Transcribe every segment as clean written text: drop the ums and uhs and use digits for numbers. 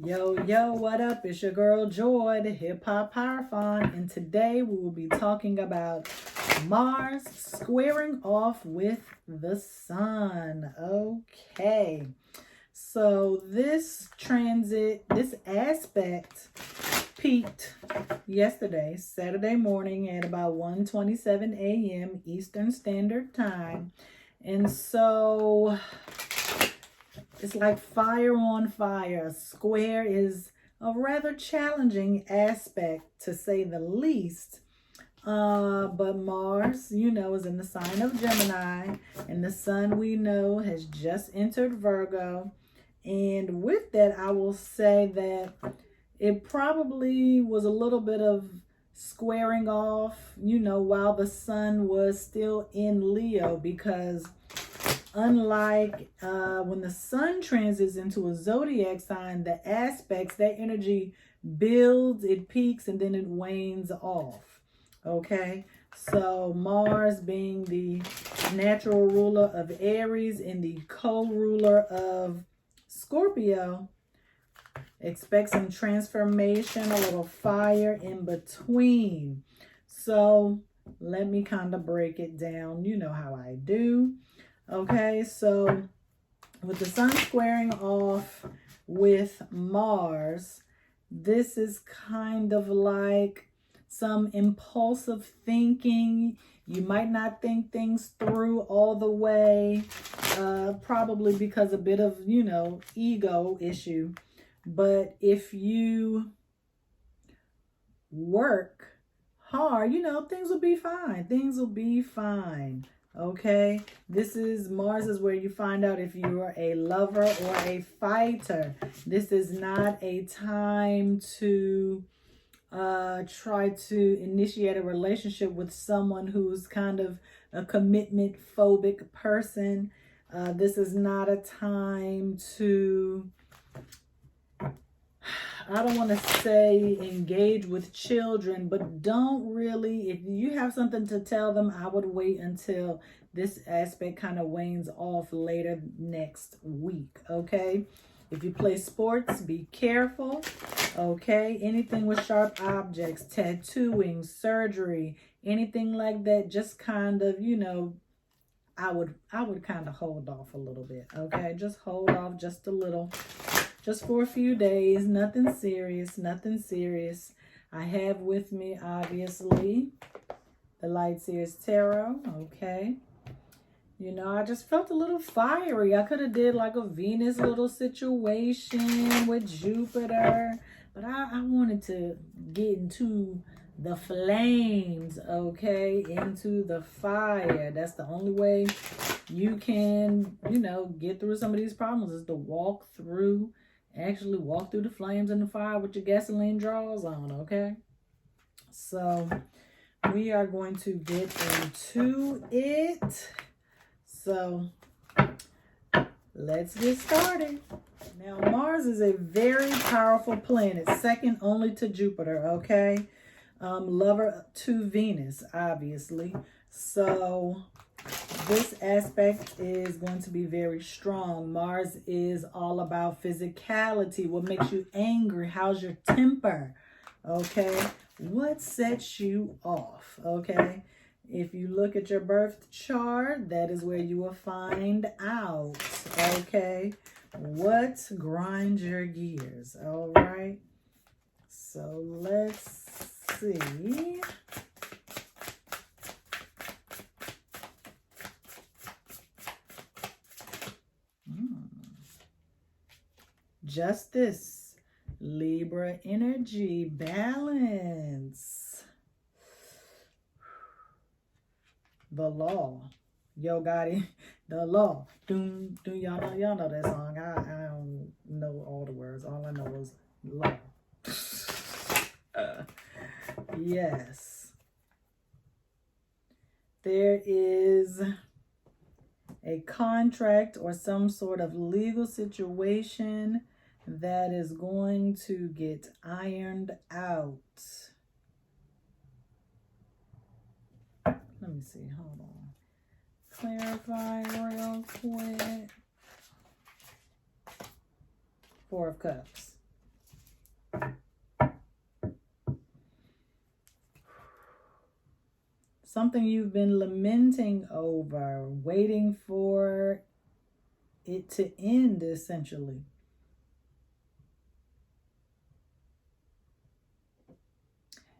Yo, yo, what up? It's your girl Joy, the Hip Hop Pyrophon, and today we will be talking about Mars squaring off with the Sun. Okay, so this aspect peaked yesterday, Saturday morning at about 1:27 a.m. Eastern Standard Time, and so it's like fire on fire. A square is a rather challenging aspect, to say the least. But Mars, is in the sign of Gemini, and the Sun, we know, has just entered Virgo. And with that, I will say that it probably was a little bit of squaring off, while the Sun was still in Leo, because unlike when the Sun transits into a zodiac sign, the aspects, that energy builds, it peaks, and then it wanes off. Okay, so Mars being the natural ruler of Aries and the co-ruler of Scorpio, expect some transformation, a little fire in between. So let me kind of break it down. You know how I do. Okay, so with the Sun squaring off with Mars, this is kind of like some impulsive thinking. You might not think things through all the way, probably because a bit of, ego issue. But if you work hard, things will be fine. Things will be fine. Okay, this is Mars is where you find out if you're a lover or a fighter. This is not a time to try to initiate a relationship with someone who's kind of a commitment phobic person. This is not a time to, I don't want to say engage with children, but don't really, if you have something to tell them, I would wait until this aspect kind of wanes off later next week. Okay, if you play sports, be careful. Okay, anything with sharp objects, tattooing, surgery, anything like that, just kind of, I would kind of hold off a little bit. Okay, just hold off just a little. Just for a few days, nothing serious, nothing serious. I have with me, obviously, the Light Seers Tarot, okay. I just felt a little fiery. I could have did like a Venus little situation with Jupiter, but I wanted to get into the flames, okay, into the fire. That's the only way you can, get through some of these problems, is to actually walk through the flames and the fire with your gasoline drawers on, okay? So we are going to get into it. So let's get started. Now, Mars is a very powerful planet, second only to Jupiter, okay? Lover to Venus, obviously. So this aspect is going to be very strong. Mars is all about physicality. What makes you angry? How's your temper? Okay. What sets you off? Okay. If you look at your birth chart, that is where you will find out. Okay. What grinds your gears? All right. So let's see. Justice, Libra energy, balance, the law. Yo, Gotti, the law. Doom, do y'all know that song? I don't know all the words. All I know is law. Yes. There is a contract or some sort of legal situation that is going to get ironed out. Let me see. Hold on. Clarify real quick. Four of Cups. something you've been lamenting over, waiting for it to end, essentially.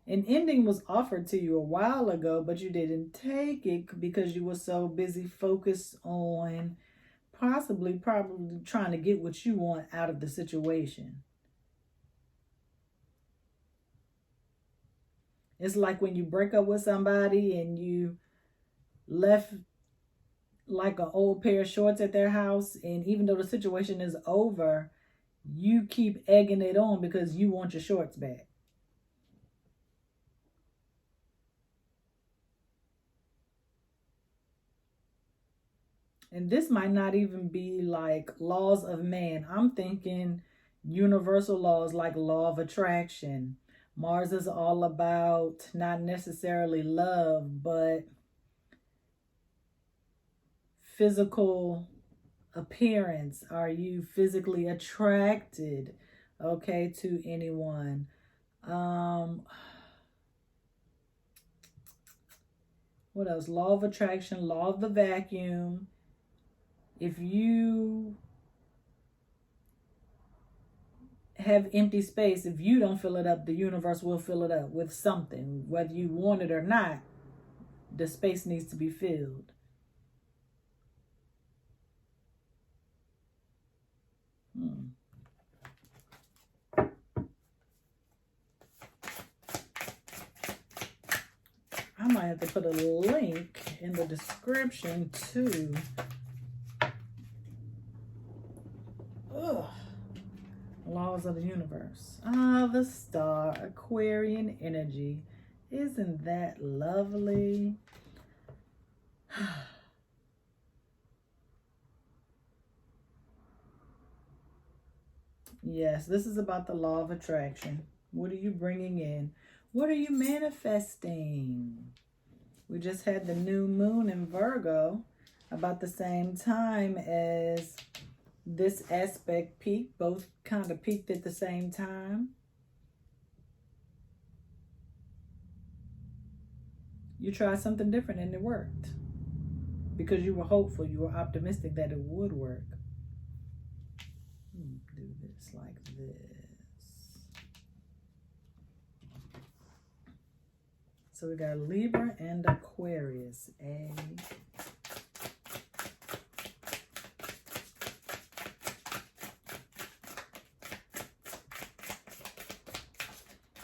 An ending was offered to you a while ago, but you didn't take it because you were so busy focused on probably trying to get what you want out of the situation. It's like when you break up with somebody and you left like an old pair of shorts at their house, and even though the situation is over, you keep egging it on because you want your shorts back. And this might not even be like laws of man. I'm thinking universal laws like law of attraction. Mars is all about not necessarily love, but physical appearance. Are you physically attracted, okay, to anyone? What else? Law of attraction, law of the vacuum. If you have empty space, if you don't fill it up, the universe will fill it up with something. Whether you want it or not, the space needs to be filled. I might have to put a link in the description to laws of the universe. The star, Aquarian energy. Isn't that lovely? Yes, this is about the law of attraction. What are you bringing in? What are you manifesting? We just had the new moon in Virgo about the same time as this aspect peaked. Both kind of peaked at the same time. You tried something different and it worked. Because you were hopeful, you were optimistic that it would work. Do this like this. So we got Libra and Aquarius.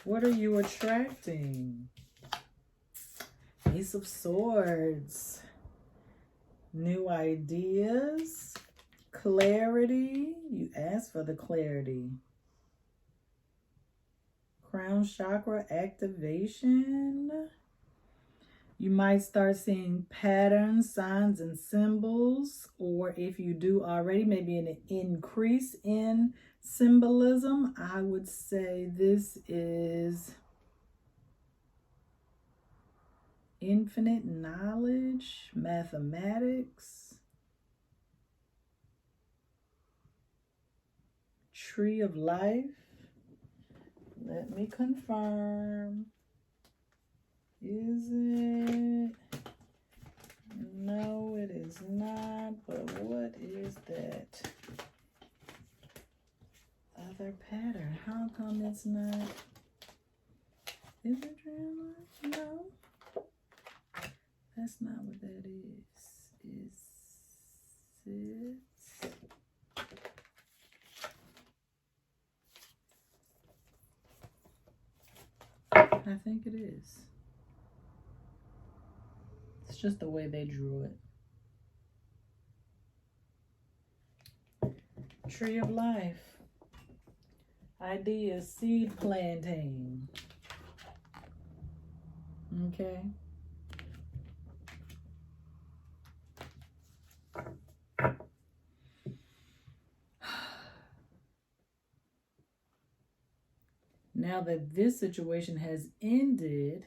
What are you attracting? Ace of Swords. New ideas. Clarity. You asked for the clarity. Crown chakra activation. You might start seeing patterns, signs, and symbols. Or if you do already, maybe an increase in symbolism. I would say this is infinite knowledge, mathematics, tree of life. Let me confirm. Is it? No, it is not. But what is that other pattern? How come it's not? Is it dream life? No. That's not what that is. Is it? I think it is. It's just the way they drew it. Tree of life. Idea, seed planting. Okay. Now that this situation has ended,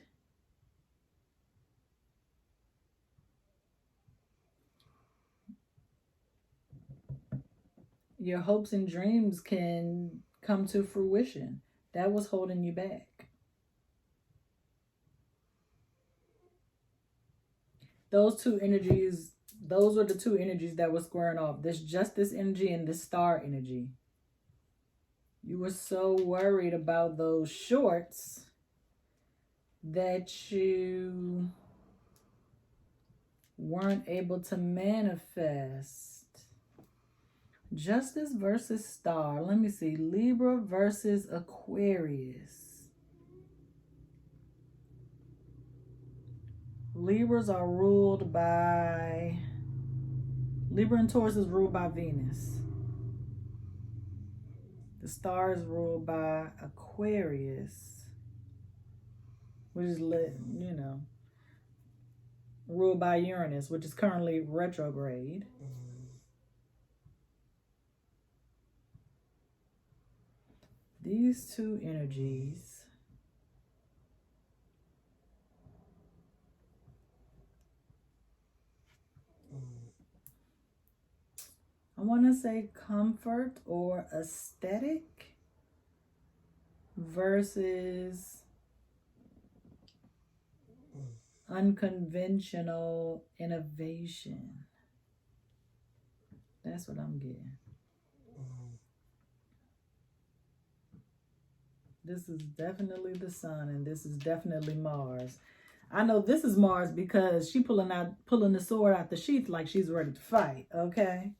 your hopes and dreams can come to fruition. That was holding you back. those two energies, those were the two energies that were squaring off. This justice energy and this star energy. You were so worried about those shorts that you weren't able to manifest. Justice versus star. Let me see. Libra versus Aquarius. Libras are ruled by... Libra and Taurus is ruled by Venus. The star is ruled by Aquarius, which is, ruled by Uranus, which is currently retrograde. These two energies I want to say comfort or aesthetic versus unconventional innovation. That's what I'm getting. This is definitely the sun, and this is definitely Mars. I know this is Mars because she pulling the sword out the sheath like she's ready to fight, okay?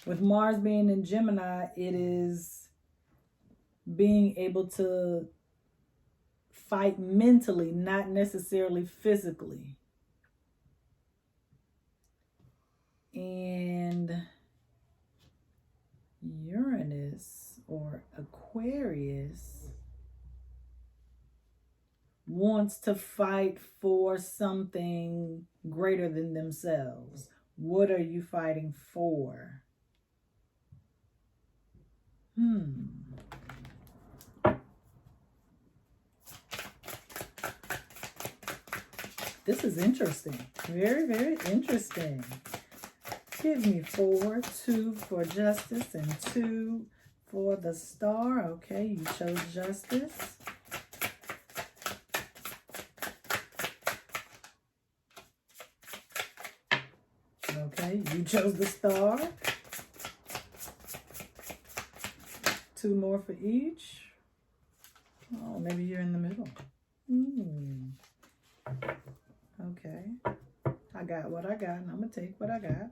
With Mars being in Gemini, it is being able to fight mentally, not necessarily physically. And Uranus or Aquarius wants to fight for something greater than themselves. What are you fighting for? This is interesting. Very, very interesting. Give me 4, 2 for justice and 2 for the star. Okay, you chose justice. Okay, you chose the star. 2 more for each. Oh, maybe you're in the middle. Okay. I got what I got, and I'm going to take what I got.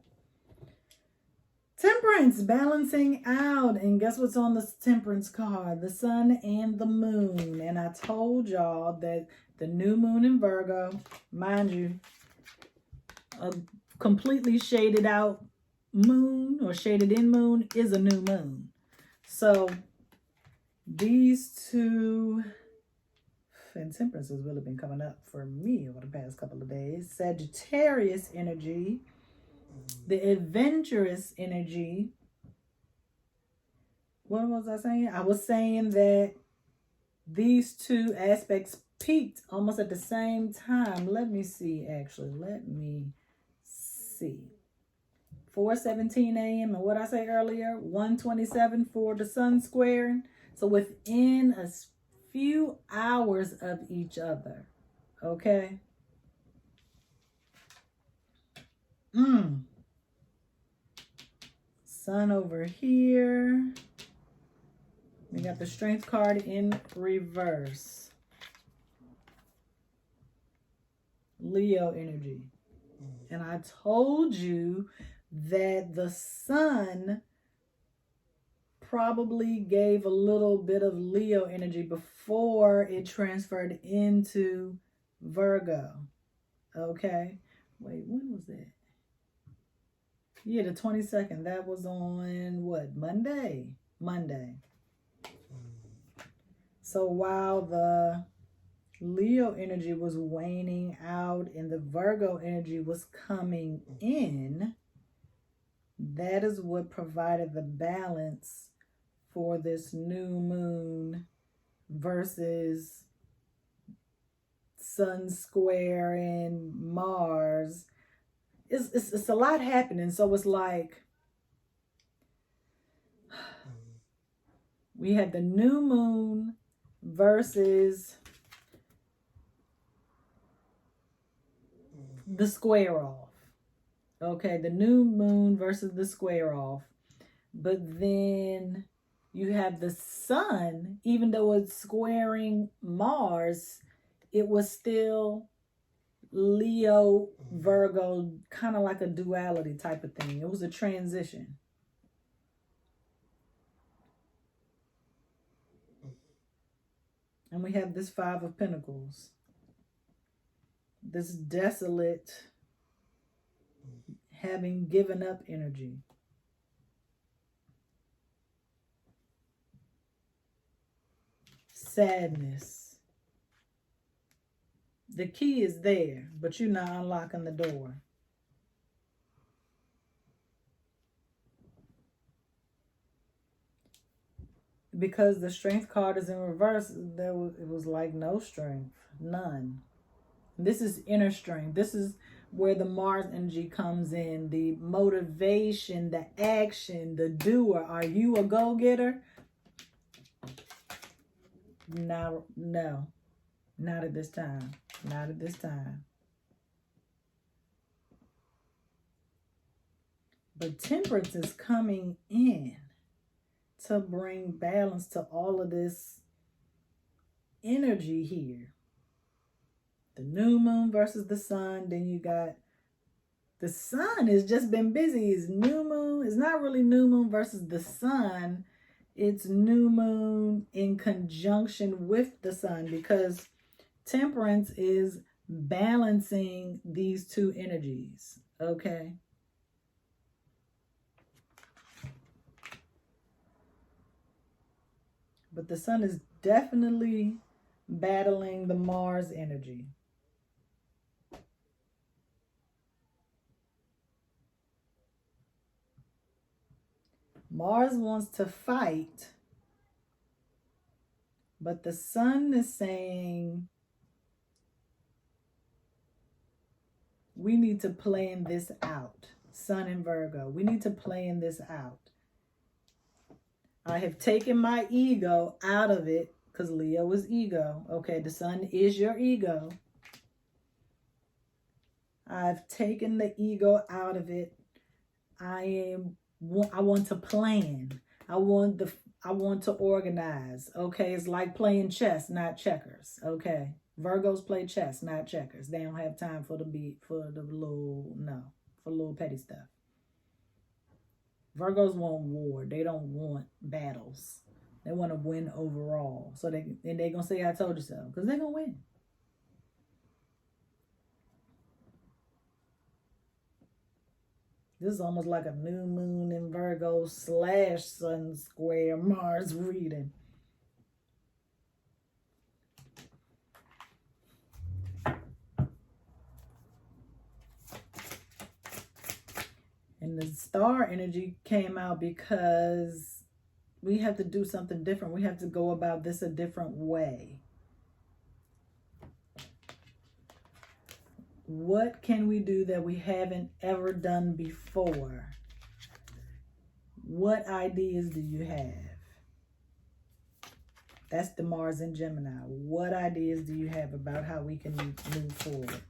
Temperance, balancing out. And guess what's on the Temperance card? The sun and the moon. And I told y'all that the new moon in Virgo, mind you, a completely shaded out moon or shaded in moon is a new moon. So these two, and Temperance has really been coming up for me over the past couple of days. Sagittarius energy, the adventurous energy. What was I saying? I was saying that these two aspects peaked almost at the same time. Let me see, actually. Let me see. 4:17 a.m. and what I say earlier, 1:27 for the sun squaring. So within a few hours of each other, okay? Sun over here. We got the Strength card in reverse. Leo energy. And I told you that the sun probably gave a little bit of Leo energy before it transferred into Virgo. Okay. Wait, when was that? Yeah, the 22nd. That was on what? Monday. So while the Leo energy was waning out and the Virgo energy was coming in, that is what provided the balance for this new moon versus sun square and Mars. It's a lot happening. So it's like we had the new moon versus the square off. Okay, the new moon versus the square off. But then you have the sun, even though it's squaring Mars, it was still Leo, Virgo, kind of like a duality type of thing. It was a transition. And we have this Five of Pentacles. This desolate, having given up energy. Sadness. The key is there, but you're not unlocking the door. Because the Strength card is in reverse, it was like no strength, none. This is inner strength. This is where the Mars energy comes in, the motivation, the action, the doer. Are you a go-getter? No, not at this time. Not at this time. But Temperance is coming in to bring balance to all of this energy here. The new moon versus the sun. Then you got the sun has just been busy. It's new moon. It's not really new moon versus the sun. It's new moon in conjunction with the sun, because Temperance is balancing these two energies. Okay. But the sun is definitely battling the Mars energy. Mars wants to fight, but the sun is saying, we need to plan this out. Sun in Virgo, we need to plan this out. I have taken my ego out of it, because Leo is ego. Okay, the sun is your ego. I've taken the ego out of it. I want to plan. I want to organize. Okay, it's like playing chess, not checkers. Okay, Virgos play chess, not checkers. They don't have time for little petty stuff. Virgos want war. They don't want battles. They want to win overall. So they're gonna say, "I told you so," because they're gonna win. This is almost like a new moon in Virgo / sun square Mars reading. And the star energy came out because we have to do something different. We have to go about this a different way. What can we do that we haven't ever done before? What ideas do you have? That's the Mars in Gemini. What ideas do you have about how we can move forward?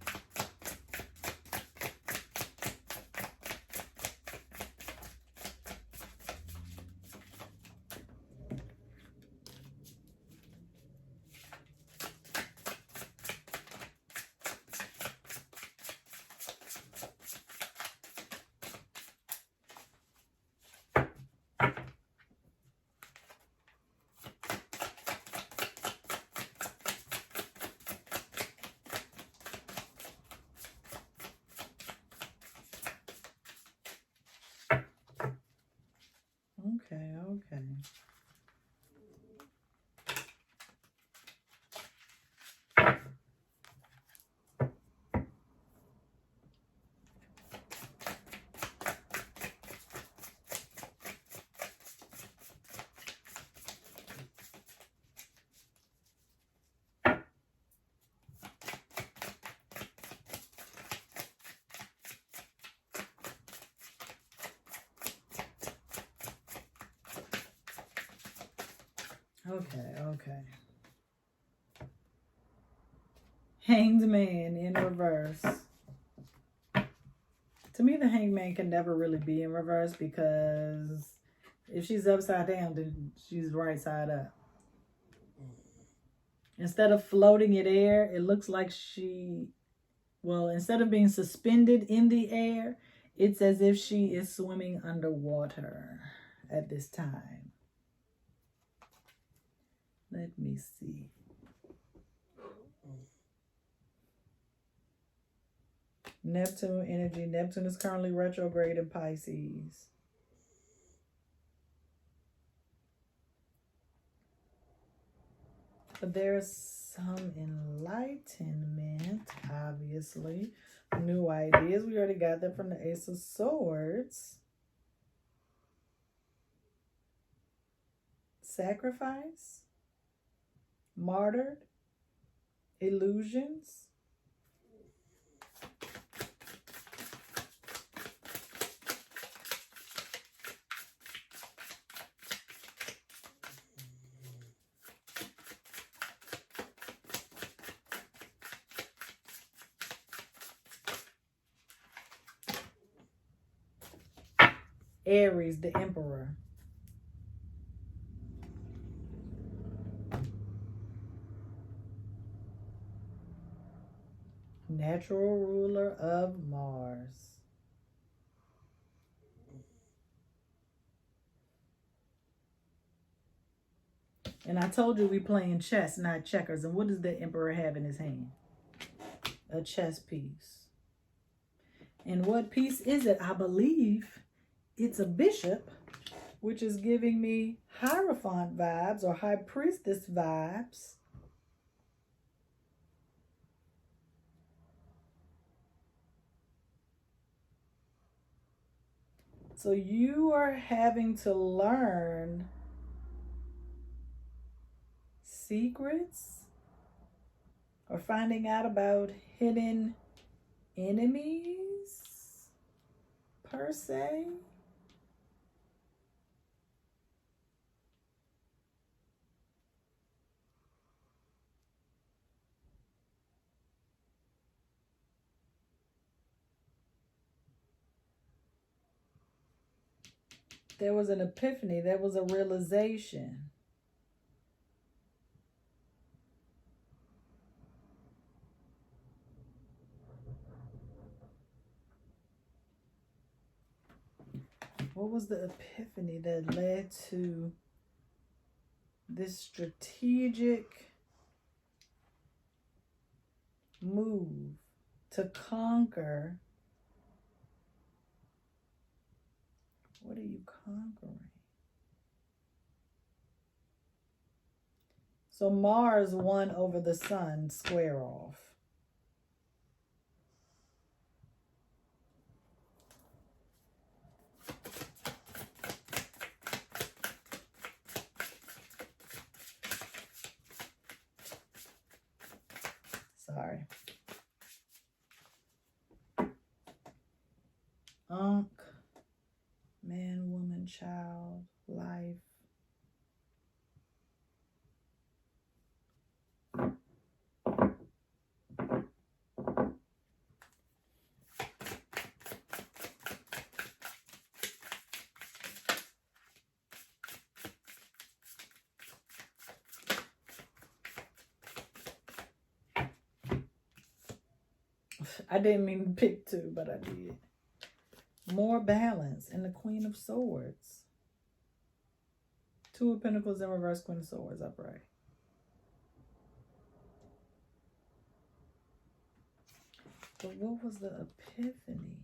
Okay. Okay. Hanged Man in reverse. me, the Hangman can never really be in reverse, because if she's upside down, then she's right side up. Instead of floating in air, it looks like instead of being suspended in the air, it's as if she is swimming underwater at this time. Let me see. Neptune energy. Neptune is currently retrograde in Pisces. But there's some enlightenment, obviously. New ideas. We already got that from the Ace of Swords. Sacrifice. Martyred. Illusions. Aries, the Emperor. Natural ruler of Mars. And I told you we playing chess, not checkers. And what does the Emperor have in his hand? A chess piece. And what piece is it? I believe it's a bishop, which is giving me Hierophant vibes or High Priestess vibes. So you are having to learn secrets or finding out about hidden enemies, per se. There was an epiphany. There was a realization. What was the epiphany that led to this strategic move to conquer? What are you conquering? So Mars won over the sun, square off. Sorry. Ankh, man, woman, child, life. I didn't mean to pick two, but I did. More balance and the Queen of Swords. Two of Pentacles in reverse, Queen of Swords upright. But what was the epiphany?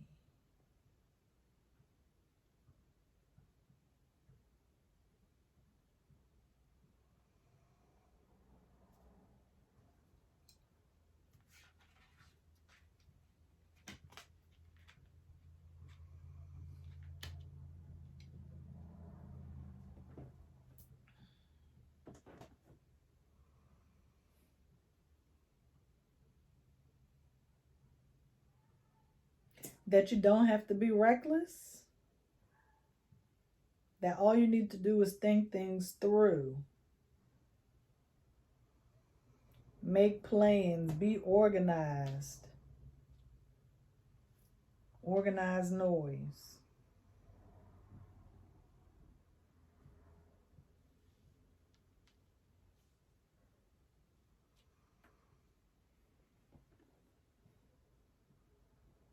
That you don't have to be reckless. That all you need to do is think things through. Make plans. Be organized. Organized noise.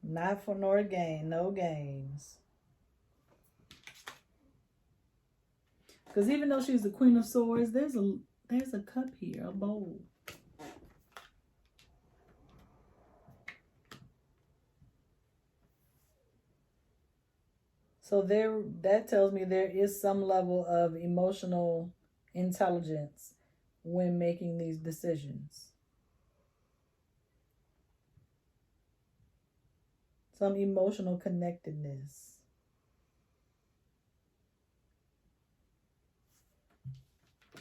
Not for nor gain, no games. Because even though she's the Queen of Swords, there's a cup here, a bowl. So that tells me there is some level of emotional intelligence when making these decisions. Some emotional connectedness.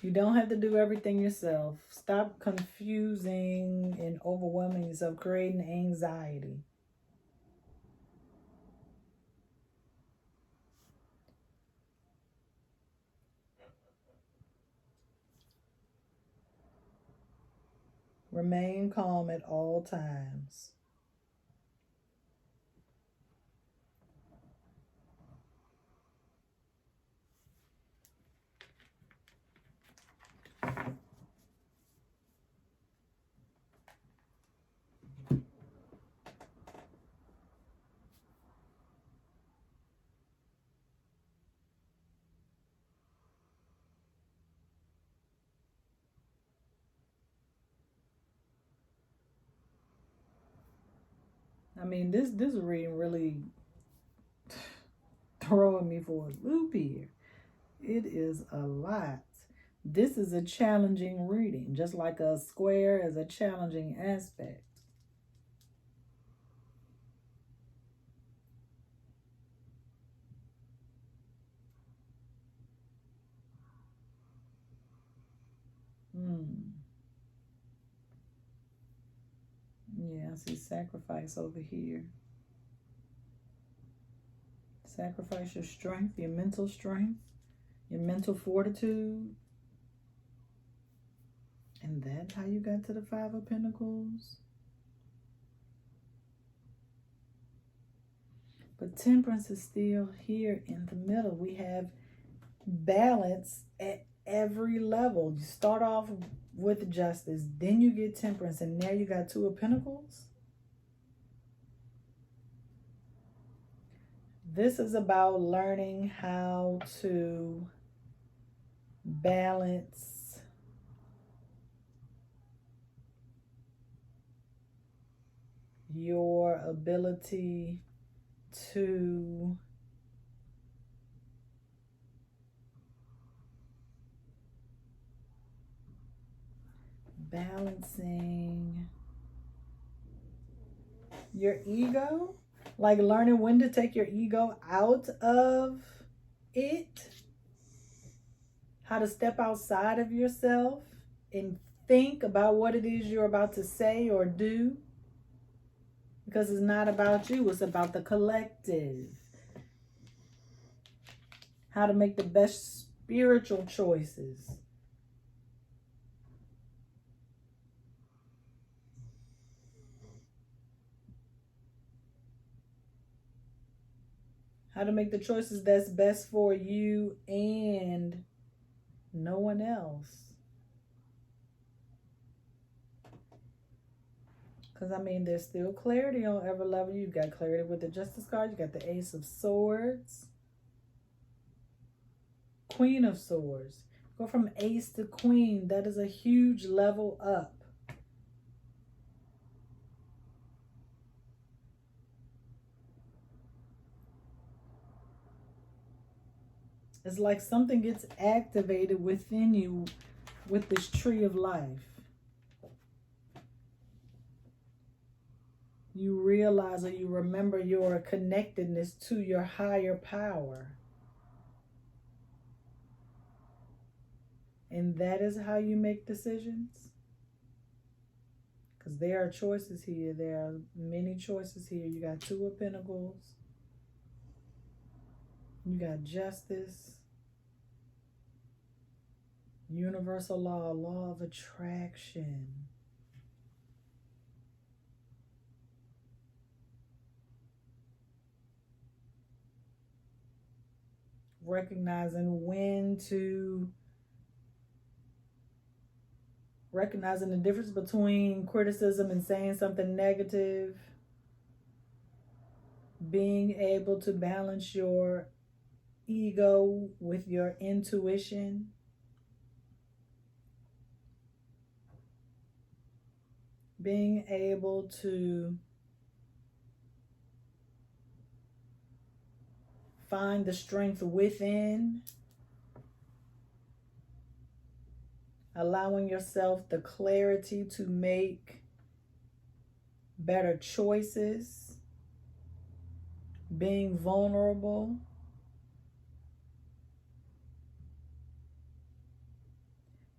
You don't have to do everything yourself. Stop confusing and overwhelming yourself, creating anxiety. Remain calm at all times. I mean, this reading really throwing me for a loop here. It is a lot. This is a challenging reading, just like a square is a challenging aspect. Yeah, I see sacrifice over here. Sacrifice your strength, your mental strength, your mental fortitude. And that's how you got to the Five of Pentacles. But Temperance is still here in the middle. We have balance at every level. You start off with Justice, then you get Temperance, and now you got Two of Pentacles. This is about learning how to balance your ability to balancing your ego, like learning when to take your ego out of it, how to step outside of yourself and think about what it is you're about to say or do, because it's not about you, it's about the collective. How to make the best spiritual choices. How to make the choices that's best for you and no one else. Because, I mean, there's still clarity on every level. You've got clarity with the Justice card. You got the Ace of Swords. Queen of Swords. Go from Ace to Queen. That is a huge level up. It's like something gets activated within you with this tree of life. You realize or you remember your connectedness to your higher power. And that is how you make decisions. Because there are choices here. There are many choices here. You got Two of Pentacles. You got Justice. Universal law, law of attraction. recognizing recognizing the difference between criticism and saying something negative, being able to balance your ego with your intuition, being able to find the strength within, allowing yourself the clarity to make better choices, being vulnerable,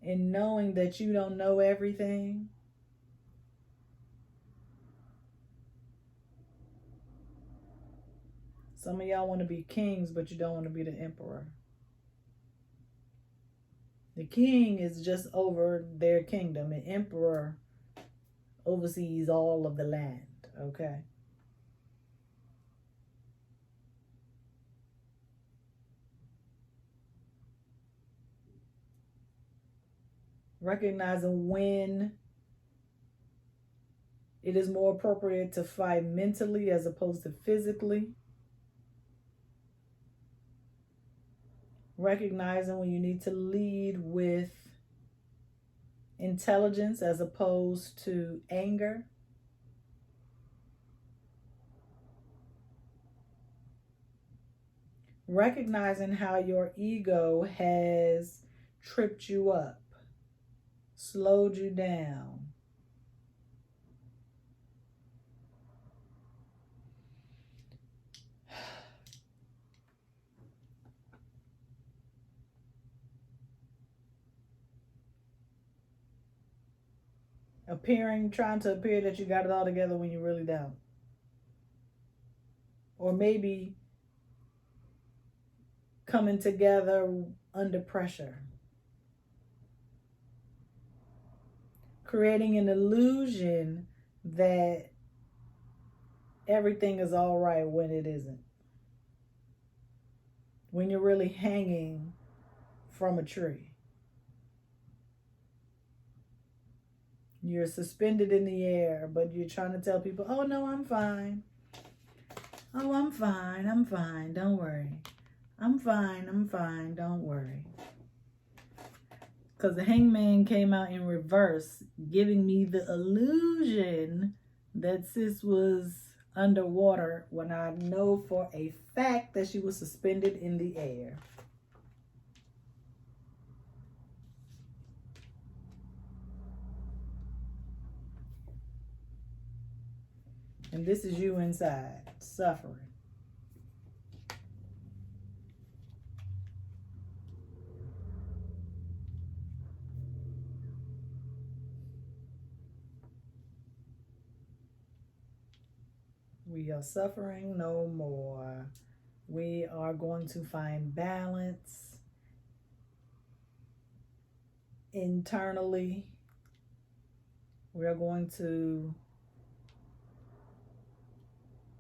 and knowing that you don't know everything. Some of y'all want to be kings, but you don't want to be the emperor. The king is just over their kingdom. The emperor oversees all of the land, okay? Recognizing when it is more appropriate to fight mentally as opposed to physically. Recognizing when you need to lead with intelligence as opposed to anger. Recognizing how your ego has tripped you up, slowed you down. Trying to appear that you got it all together when you really don't. Or maybe coming together under pressure. Creating an illusion that everything is all right when it isn't. When you're really hanging from a tree. You're suspended in the air, but you're trying to tell people, oh no, I'm fine. Oh, I'm fine, don't worry. I'm fine, don't worry. Because the hangman came out in reverse, giving me the illusion that sis was underwater when I know for a fact that she was suspended in the air. And this is you inside, suffering. We are suffering no more. We are going to find balance internally. We are going to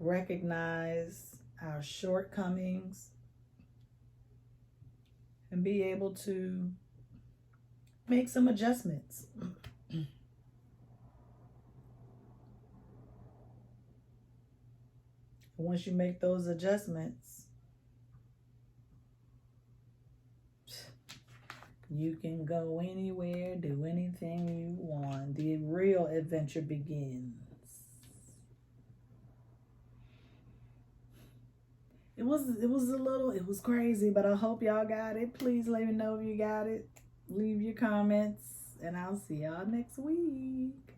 recognize our shortcomings and be able to make some adjustments. Once you make those adjustments, you can go anywhere, do anything you want. The real adventure begins. It was crazy, but I hope y'all got it. Please let me know if you got it. Leave your comments, and I'll see y'all next week.